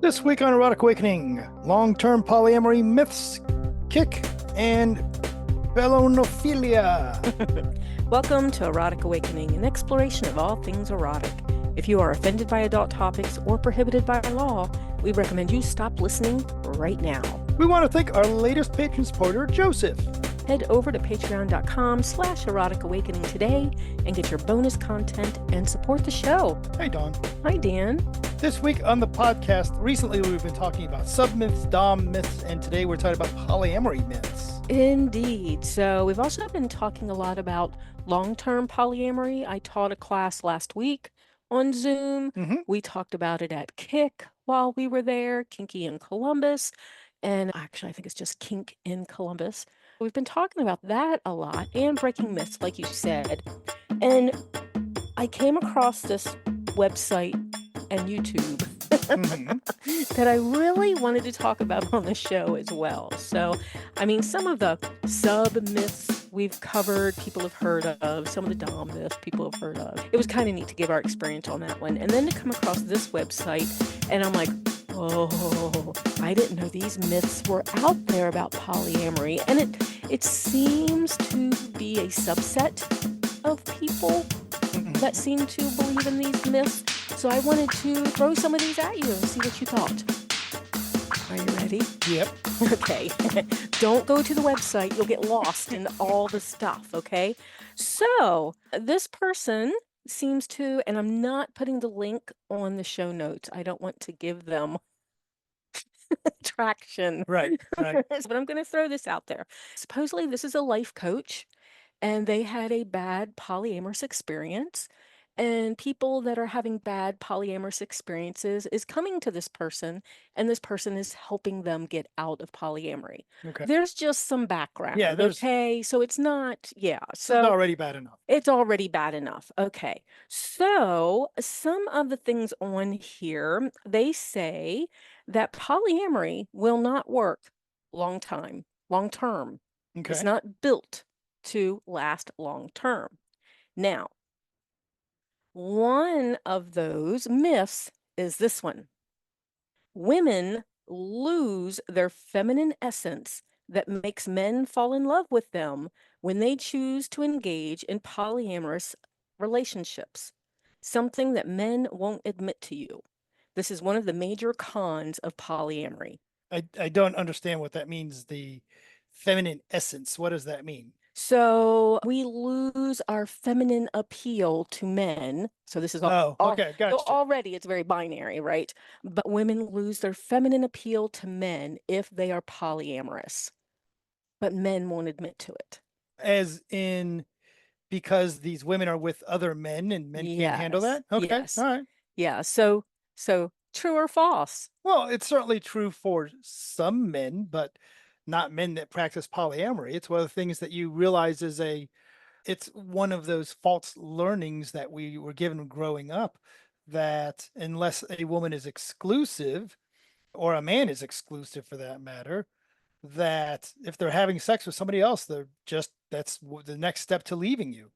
This week on Erotic Awakening, long-term polyamory myths, KIC, and Belonephilia. Welcome to Erotic Awakening, an exploration of all things erotic. If you are offended by adult topics or prohibited by law, we recommend you stop listening right now. We want to thank our latest patron supporter, Joseph. Head over to patreon.com/Erotic Awakening today and get your bonus content and support the show. Hey, Dawn. Hi, Dan. This week on the podcast, recently we've been talking about sub-myths, dom myths, and today we're talking about polyamory myths. Indeed. So we've also been talking a lot about long-term polyamory. I taught a class last week on Zoom. We talked about it at KIC while we were there, Kinky in Columbus. And actually, I think it's just Kink in Columbus. We've been talking about that a lot and breaking myths, like you said. And I came across this website and YouTube that I really wanted to talk about on the show as well. So, I mean, some of the sub-myths we've covered, people have heard of. Some of the dom myths people have heard of. It was kind of neat to give our experience on that one. And then to come across this website, and I'm like, oh, I didn't know these myths were out there about polyamory. And it seems to be a subset of people that seem to believe in these myths. So I wanted to throw some of these at you and see what you thought. Are you ready? Yep. Okay. Don't go to the website. You'll get lost in all the stuff, okay? So this person seems to, and I'm not putting the link on the show notes. I don't want to give them traction. Right. But I'm going to throw this out there. Supposedly this is a life coach and they had a bad polyamorous experience. And people that are having bad polyamorous experiences is coming to this person, and this person is helping them get out of polyamory. Okay. There's just some background. Yeah, okay. So it's not, It's already bad enough. It's already bad enough. Okay. So some of the things on here, they say that polyamory will not work long term. Okay. It's not built to last long term. Now, one of those myths is this one. Women lose their feminine essence that makes men fall in love with them when they choose to engage in polyamorous relationships, something that men won't admit to you. This is one of the major cons of polyamory. I don't understand what that means, the feminine essence. What does that mean? So we lose our feminine appeal to men. So this is okay, gotcha. So already it's very binary, right? But women lose their feminine appeal to men if they are polyamorous, but men won't admit to it. As in, because these women are with other men and men can't handle that? Okay, yes. all right. Yeah, so true or false? Well, it's certainly true for some men, but not men that practice polyamory. It's one of the things that you realize it's one of those false learnings that we were given growing up, that unless a woman is exclusive, or a man is exclusive for that matter, that if they're having sex with somebody else, that's the next step to leaving you.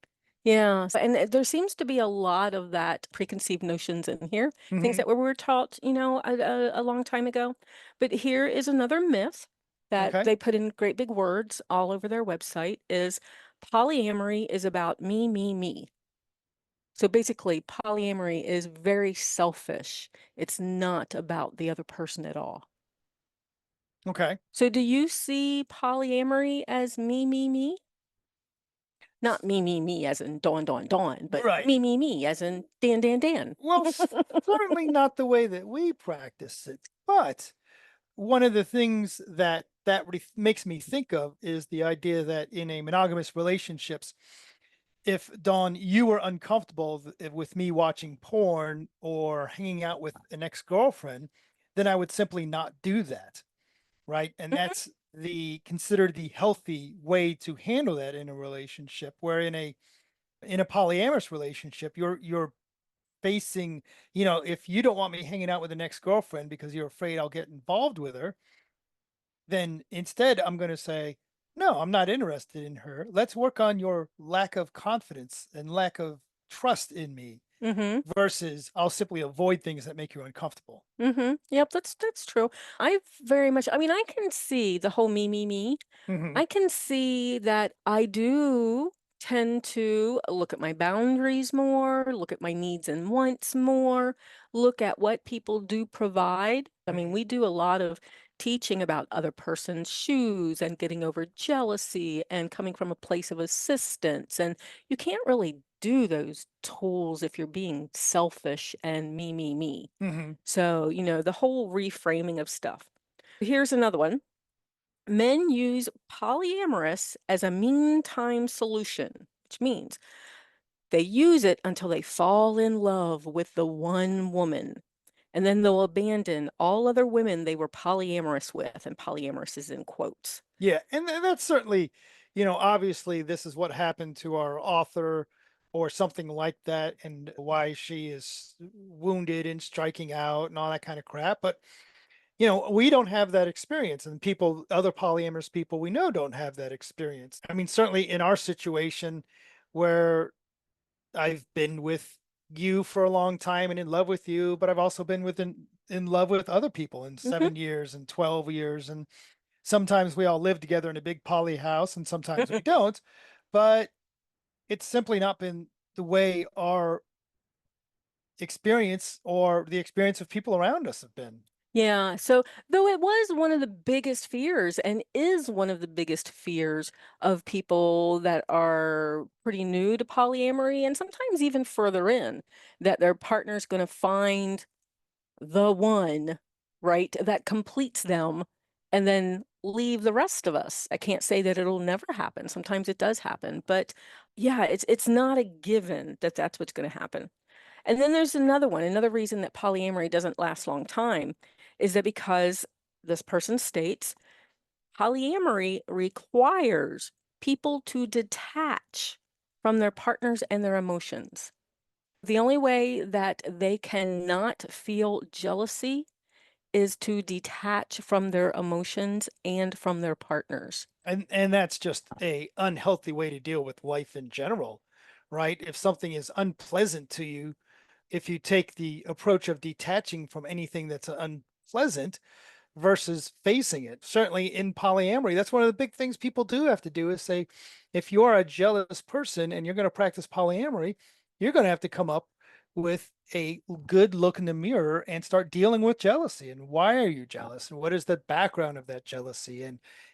Yeah, and there seems to be a lot of that preconceived notions in here, things that we were taught, a long time ago. But here is another myth that they put in great big words all over their website is polyamory is about me, me, me. So basically, polyamory is very selfish. It's not about the other person at all. Okay. So do you see polyamory as me, me, me? Not me, me, me as in Dawn, Dawn, Dawn, but me, me, me as in Dan, Dan, Dan. Well, certainly not the way that we practice it. But one of the things that makes me think of is the idea that in a monogamous relationships, if, Dawn, you were uncomfortable with me watching porn or hanging out with an ex-girlfriend, then I would simply not do that. Right. And that's considered the healthy way to handle that in a relationship, where in a polyamorous relationship, you're facing, if you don't want me hanging out with an ex-girlfriend because you're afraid I'll get involved with her, then instead I'm going to say, no, I'm not interested in her. Let's work on your lack of confidence and lack of trust in me. versus I'll simply avoid things that make you uncomfortable. Yep, that's true. I very much, I mean, I can see the whole me. I can see that I do tend to look at my boundaries more, look at my needs and wants more, look at what people do provide. I mean, we do a lot of teaching about other person's shoes and getting over jealousy and coming from a place of assistance. And you can't really do those tools if you're being selfish and me. So, the whole reframing of stuff. Here's another one. Men use polyamorous as a meantime solution, which means they use it until they fall in love with the one woman, and then they'll abandon all other women they were polyamorous with, and polyamorous is in quotes. Yeah, and that's certainly, obviously this is what happened to our author or something like that, and why she is wounded and striking out and all that kind of crap. But we don't have that experience, and other polyamorous people we know don't have that experience. I mean, certainly in our situation where I've been with you for a long time and in love with you, but I've also been in love with other people in 7 years and 12 years. And sometimes we all live together in a big poly house and sometimes we don't, but it's simply not been the way our experience or the experience of people around us have been. Yeah. So, though it was one of the biggest fears and is one of the biggest fears of people that are pretty new to polyamory and sometimes even further in, that their partner's going to find the one, right, that completes them and then leave the rest of us. I can't say that it'll never happen. Sometimes it does happen, but yeah, it's not a given that that's what's going to happen. And then there's another reason that polyamory doesn't last a long time is that because this person states polyamory requires people to detach from their partners and their emotions. The only way that they cannot feel jealousy is to detach from their emotions and from their partners. And that's just a unhealthy way to deal with life in general, right? If something is unpleasant to you, if you take the approach of detaching from anything that's unpleasant versus facing it. Certainly in polyamory, that's one of the big things people do have to do is say, if you are a jealous person and you're going to practice polyamory, you're going to have to come up with a good look in the mirror and start dealing with jealousy. And why are you jealous? And what is the background of that jealousy?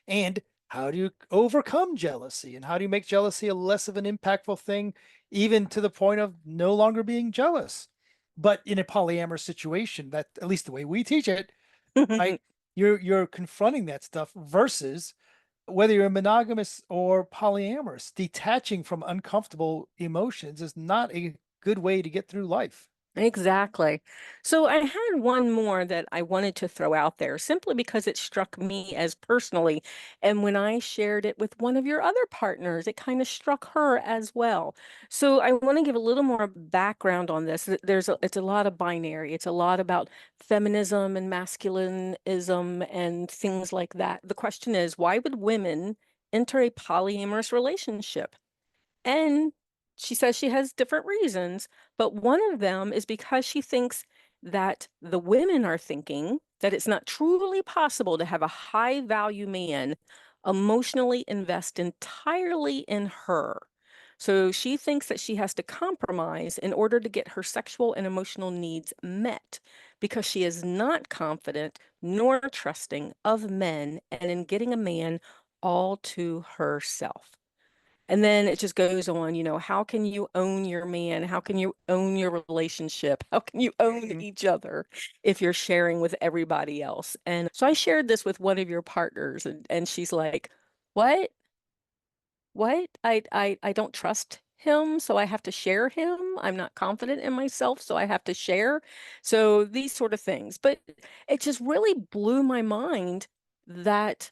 And how do you overcome jealousy? And how do you make jealousy a less of an impactful thing, even to the point of no longer being jealous? But in a polyamorous situation, that at least the way we teach it, right, you're confronting that stuff versus whether you're monogamous or polyamorous. Detaching from uncomfortable emotions is not a good way to get through life. Exactly. So I had one more that I wanted to throw out there simply because it struck me as personally. And when I shared it with one of your other partners, it kind of struck her as well. So I want to give a little more background on this. It's a lot of binary. It's a lot about feminism and masculinism and things like that. The question is, why would women enter a polyamorous relationship? And she says she has different reasons, but one of them is because she thinks that the women are thinking that it's not truly possible to have a high value man emotionally invest entirely in her. So she thinks that she has to compromise in order to get her sexual and emotional needs met because she is not confident nor trusting of men and in getting a man all to herself. And then it just goes on, how can you own your man? How can you own your relationship? How can you own each other if you're sharing with everybody else? And so I shared this with one of your partners, and she's like, what? What? I don't trust him, so I have to share him. I'm not confident in myself, so I have to share. So these sort of things. But it just really blew my mind that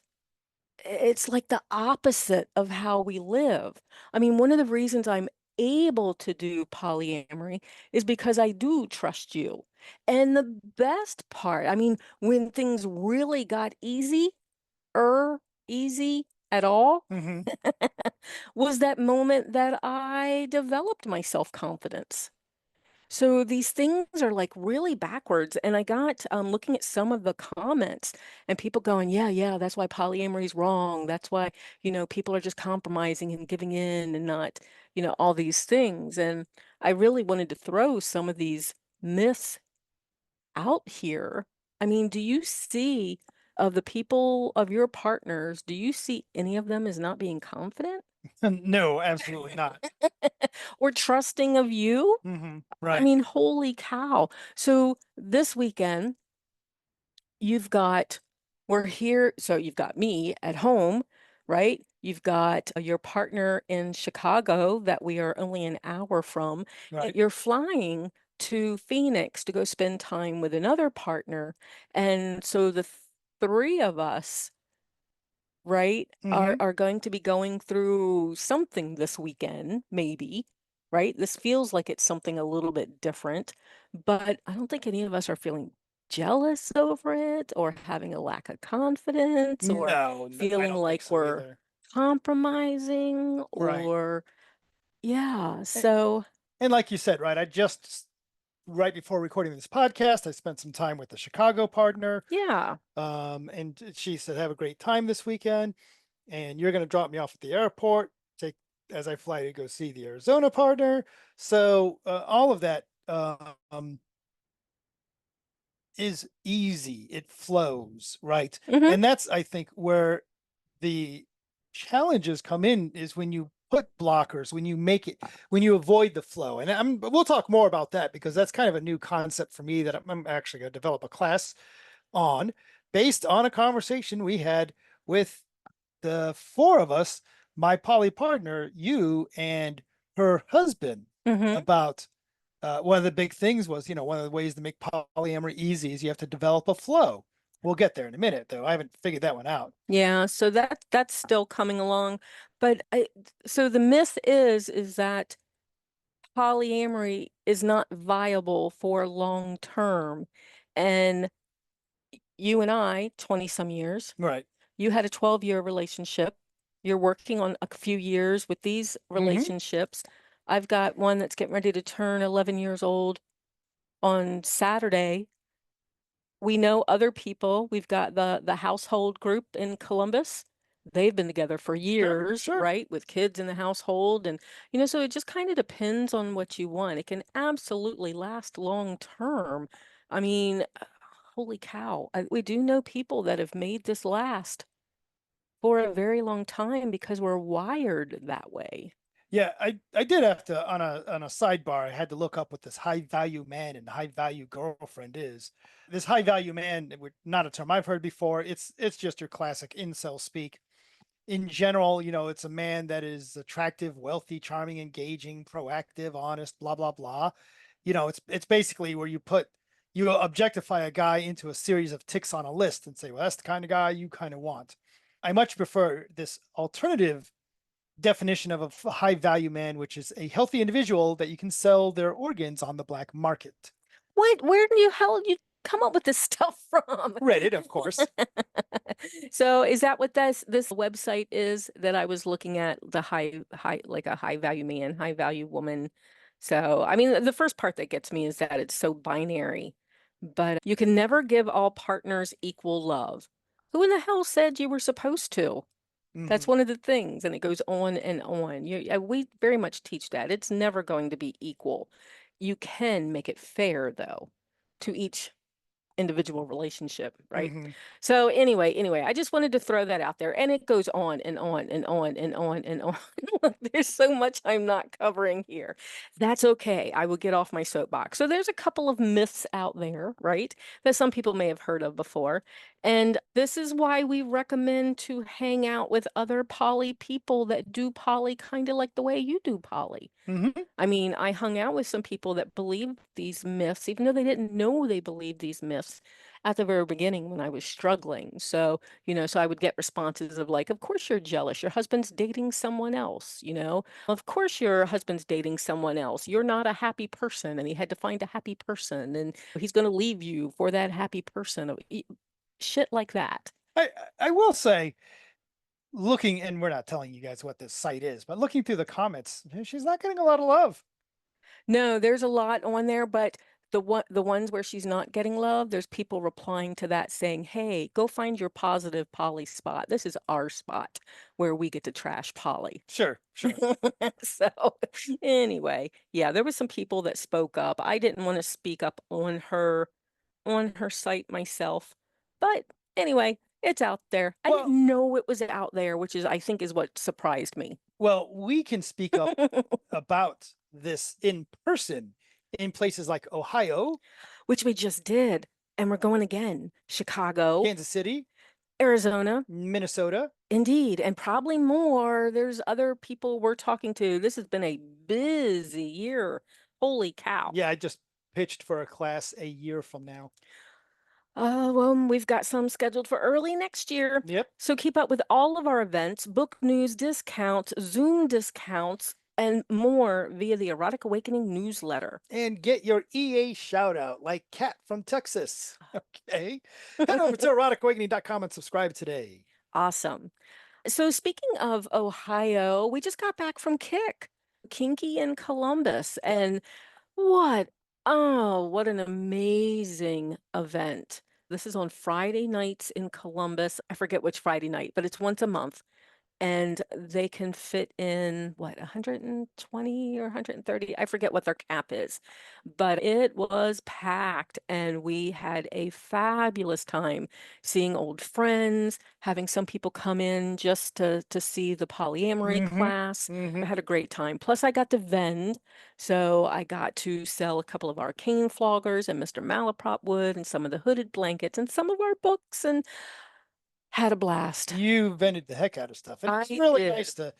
it's like the opposite of how we live. I mean, one of the reasons I'm able to do polyamory is because I do trust you. And the best part, I mean, when things really got easy at all, was that moment that I developed my self-confidence. So these things are like really backwards. And I got looking at some of the comments and people going, yeah, yeah, that's why polyamory is wrong. That's why, people are just compromising and giving in and not, all these things. And I really wanted to throw some of these myths out here. I mean, do you see of the people of your partners, do you see any of them as not being confident No, absolutely not. or trusting of you? I Right. mean, holy cow. So this weekend, you've got, we're here. So you've got me at home, right? You've got your partner in Chicago that we are only an hour from, and Right. you're flying to Phoenix to go spend time with another partner. And so the three of us, right, are going to be going through something this weekend, maybe, right? This feels like it's something a little bit different, but I don't think any of us are feeling jealous over it or having a lack of confidence or No, I feeling don't think like so we're either. compromising Right. or yeah. A- So And like you said, right, right before recording this podcast, I spent some time with the Chicago partner. yeah. And she said, have a great time this weekend. And you're going to drop me off at the airport, take as I fly to go see the Arizona partner. So all of that is easy. It flows, right? Hmm. And that's, I think, where the challenges come in is when you put blockers, when you avoid the flow. And we'll talk more about that because that's kind of a new concept for me that I'm actually going to develop a class on based on a conversation we had with the four of us, my poly partner, you, and her husband, Hmm. about one of the big things was, one of the ways to make polyamory easy is you have to develop a flow. We'll get there in a minute, though. I haven't figured that one out. Yeah, so that's still coming along. But so the myth is that polyamory is not viable for long term. And you and I, 20 some years, Right. you had a 12-year relationship. You're working on a few years with these Mm-hmm. relationships. I've got one that's getting ready to turn 11 years old on Saturday. We know other people. We've got the household group in Columbus. They've been together for Sure. years, Sure. right? With kids in the household. And, so it just kind of depends on what you want. It can absolutely last long term. I mean, holy cow. We do know people that have made this last for a very long time because we're wired that way. Yeah, I did have to, on a sidebar, I had to look up what this high value man and high value girlfriend is. This high value man, not a term I've heard before. It's just your classic incel speak. In general, it's a man that is attractive, wealthy, charming, engaging, proactive, honest, blah blah blah. It's basically where you objectify a guy into a series of ticks on a list and say, well, that's the kind of guy you kind of want. I much prefer this alternative definition of a high value man, which is a healthy individual that you can sell their organs on the black market. What, where do you hell you come up with this stuff from? Reddit, of course. So is that what this website is that I was looking at, the high like a high value man, high value woman? So I mean the first part that gets me is that it's so binary, but you can never give all partners equal love. Who in the hell said you were supposed to? That's Mm-hmm. one of the things, and it goes on and on. We very much teach that. It's never going to be equal. You can make it fair, though, to each individual relationship, right? Mm-hmm. So anyway, I just wanted to throw that out there. And it goes on and on and on and on and on. There's so much I'm not covering here. That's okay. I will get off my soapbox. So there's a couple of myths out there, right? That some people may have heard of before. And this is why we recommend to hang out with other poly people that do poly kind of like the way you do poly. Mm-hmm. I mean, I hung out with some people that believed these myths, even though they didn't know they believed these myths at the very beginning when I was struggling. So, so I would get responses of like, of course you're jealous. Your husband's dating someone else, Of course your husband's dating someone else. You're not a happy person and he had to find a happy person and he's going to leave you for that happy person. Shit like that. I will say, looking, and we're not telling you guys what this site is, but looking through the comments, she's not getting a lot of love. No, there's a lot on there, but the ones where she's not getting love, there's people replying to that saying, "Hey, go find your positive Polly spot. This is our spot where we get to trash Polly." Sure, sure. So anyway, yeah, there was some people that spoke up. I didn't want to speak up on her site myself. But anyway, it's out there. I Well, didn't know it was out there, which is I think is what surprised me. well, we can speak up about this in person in places like Ohio, Which we just did. And we're going again. Chicago, Kansas City, Arizona, Minnesota. indeed, and probably more. There's other people we're talking to. This has been a busy year. Holy cow. Yeah, I just pitched for a class a year from now. Well, we've got some scheduled for early next year. Yep. So keep up with all of our events, book news discounts, Zoom discounts, and more via the Erotic Awakening newsletter. And get your EA shout out like Kat from Texas. Okay. Head over to eroticawakening.com and subscribe today. Awesome. So speaking of Ohio, we just got back from KIC, Kinky in Columbus, Yep. and what an amazing event. This is on Friday nights in Columbus. I forget which Friday night, but it's once a month. And they can fit in what, 120 or 130? I forget what their cap is, but it was packed and we had a fabulous time seeing old friends, having some people come in just to see the polyamory class. I had a great time. Plus, I got to vend, so I got to sell a couple of arcane floggers and Mr. Malaprop wood and some of the hooded blankets and some of our books and had a blast. You vented the heck out of stuff. And it's I really did. nice to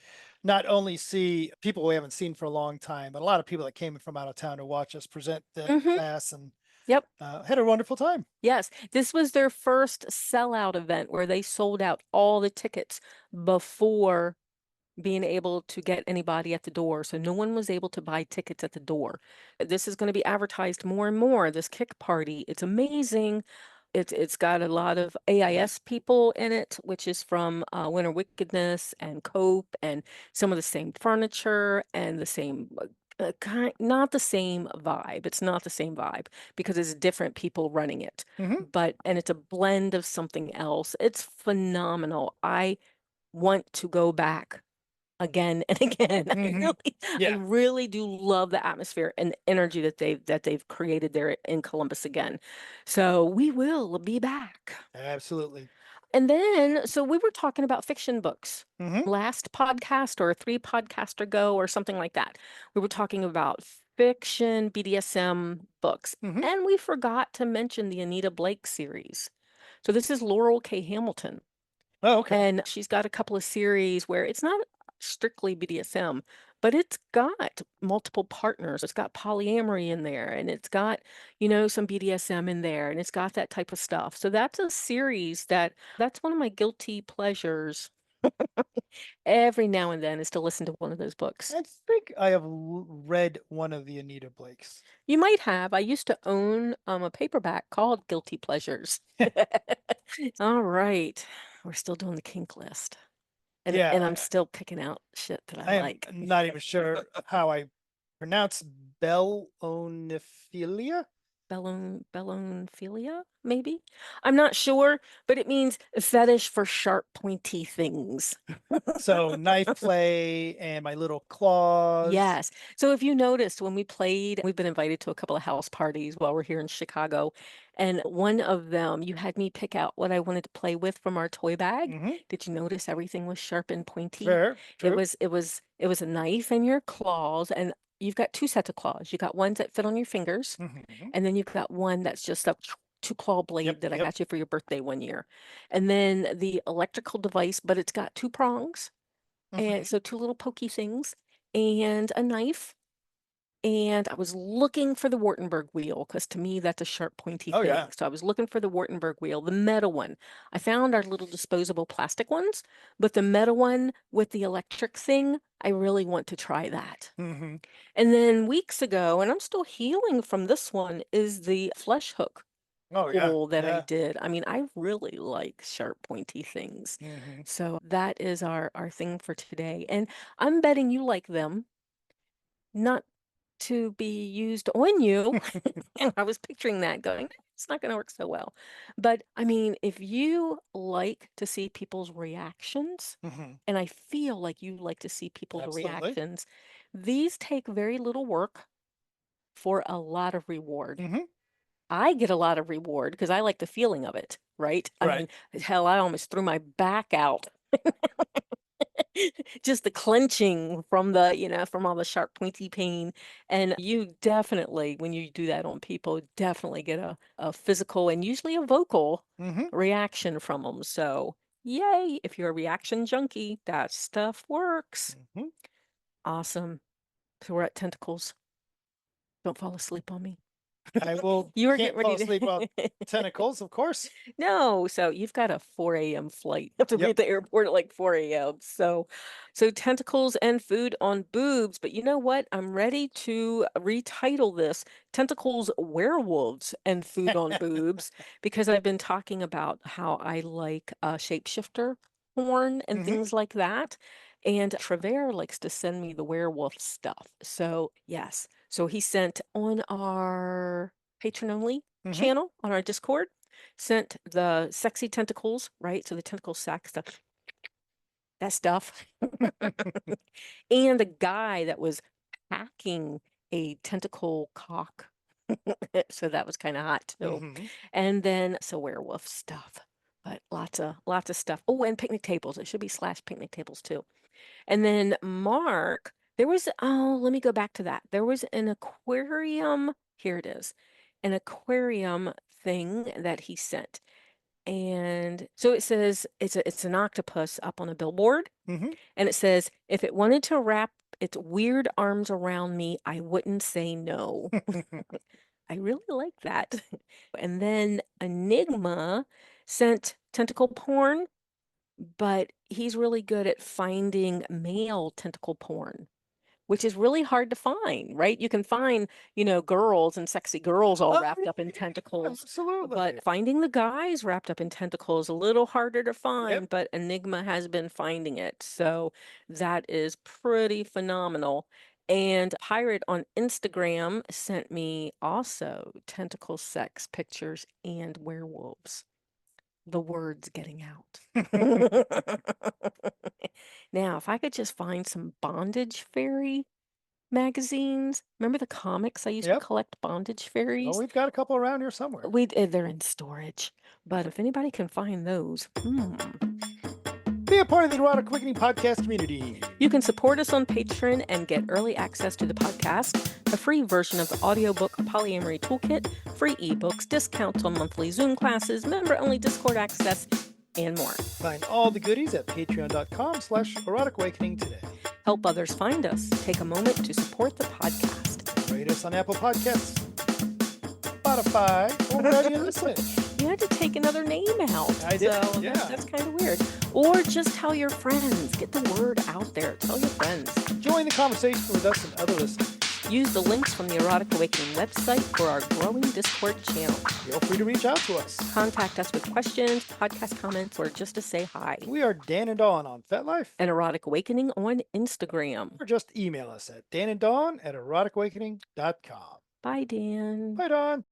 not only see people we haven't seen for a long time, but a lot of people that came from out of town to watch us present the class and Yep. had a wonderful time. Yes. This was their first sellout event where they sold out all the tickets before being able to get anybody at the door. So no one was able to buy tickets at the door. This is going to be advertised more and more, this kick party. It's amazing. It's got a lot of AIS people in it, which is from Winter Wickedness and Cope, and some of the same furniture and the same not the same vibe. It's not the same vibe because it's different people running it. And it's a blend of something else. It's phenomenal. I want to go back again and again. I really do love the atmosphere and the energy that they've created there in Columbus again. So we will be back. Absolutely. And then, so we were talking about fiction books last podcast or 3 podcasts ago or something like that. We were talking about fiction BDSM books, and we forgot to mention the Anita Blake series. So this is Laurel K. Hamilton. Oh, okay. And she's got a couple of series where it's not strictly BDSM, but it's got multiple partners. It's got polyamory in there, and it's got, some BDSM in there, and it's got that type of stuff. So that's a series that's one of my guilty pleasures. Every now and then is to listen to one of those books. I think I have read one of the Anita Blakes. You might have. I used to own a paperback called Guilty Pleasures. All right. We're still doing the kink list. And I'm still picking out shit that I like. I'm not even sure how I pronounce Belonephilia. Belonephilia, maybe? I'm not sure, but it means fetish for sharp, pointy things. So knife play and my little claws. Yes. So if you noticed when we played, we've been invited to a couple of house parties while we're here in Chicago. And one of them, you had me pick out what I wanted to play with from our toy bag. Did you notice everything was sharp and pointy? Fair, true. It was a knife and your claws, and you've got 2 sets of claws. You got ones that fit on your fingers, and then you've got one that's just a 2-claw blade that I got you for your birthday one year. And then the electrical device, but it's got 2 prongs. And so 2 little pokey things and a knife. And I was looking for the Wartenberg wheel because to me that's a sharp, pointy thing. Yeah. So I was looking for the Wartenberg wheel, the metal one. I found our little disposable plastic ones, but the metal one with the electric thing, I really want to try that. And then weeks ago, and I'm still healing from this one, is the flesh hook pull that I did. I mean, I really like sharp, pointy things. So that is our thing for today. And I'm betting you like them. Not to be used on you. And I was picturing that going, it's not going to work so well. But I mean, if you like to see people's reactions, and I feel like you like to see people's Absolutely. reactions, these take very little work for a lot of reward. I get a lot of reward because I like the feeling of it, right? I mean, hell, I almost threw my back out. Just the clenching from from all the sharp, pointy pain. And you definitely, when you do that on people, definitely get a physical and usually a vocal reaction from them. So, yay, if you're a reaction junkie, that stuff works. Awesome. So we're at tentacles. Don't fall asleep on me. I will. You were Can't getting fall ready asleep on to. tentacles, of course. No, so you've got a 4 a.m. flight. You have to be at the airport at like 4 a.m. So tentacles and food on boobs. But you know what? I'm ready to retitle this Tentacles, Werewolves, and Food on Boobs because I've been talking about how I like shapeshifter porn and things like that. And Trevor likes to send me the werewolf stuff. So yes. So he sent on our patron only channel on our Discord, sent the sexy tentacles, right? So the tentacle sack stuff, that stuff. And a guy that was packing a tentacle cock. So that was kind of hot too. And then werewolf stuff, but lots of stuff. Oh, and picnic tables. It should be / picnic tables too. And then Mark, there was, let me go back to that. There was an aquarium. Here it is, an aquarium thing that he sent. And so it says it's an octopus up on a billboard. And it says, if it wanted to wrap its weird arms around me, I wouldn't say no. I really like that. And then Enigma sent tentacle porn, but he's really good at finding male tentacle porn, which is really hard to find, right? You can find, girls and sexy girls all wrapped up in tentacles. Absolutely. But finding the guys wrapped up in tentacles a little harder to find, but Enigma has been finding it. So that is pretty phenomenal. And Pirate on Instagram sent me also tentacle sex pictures and werewolves. The word's getting out. Now, if I could just find some bondage fairy magazines. Remember the comics? I used to collect bondage fairies. Oh, we've got a couple around here somewhere. They're in storage, but if anybody can find those, Be a part of the Erotic Awakening Podcast community. You can support us on Patreon and get early access to the podcast, a free version of the audiobook Polyamory Toolkit, free ebooks, discounts on monthly Zoom classes, member-only Discord access, and more. Find all the goodies at patreon.com/Erotic Awakening today. Help others find us. Take a moment to support the podcast. Rate us on Apple Podcasts, Spotify, or wherever you listen. You had to take another name out. I did, so that's kind of weird. Or just tell your friends. Get the word out there. Tell your friends. Join the conversation with us and other listeners. Use the links from the Erotic Awakening website for our growing Discord channel. Feel free to reach out to us. Contact us with questions, podcast comments, or just to say hi. We are Dan and Dawn on FetLife. And Erotic Awakening on Instagram. Or just email us at dananddawn@eroticawakening.com. Bye, Dan. Bye, Dawn.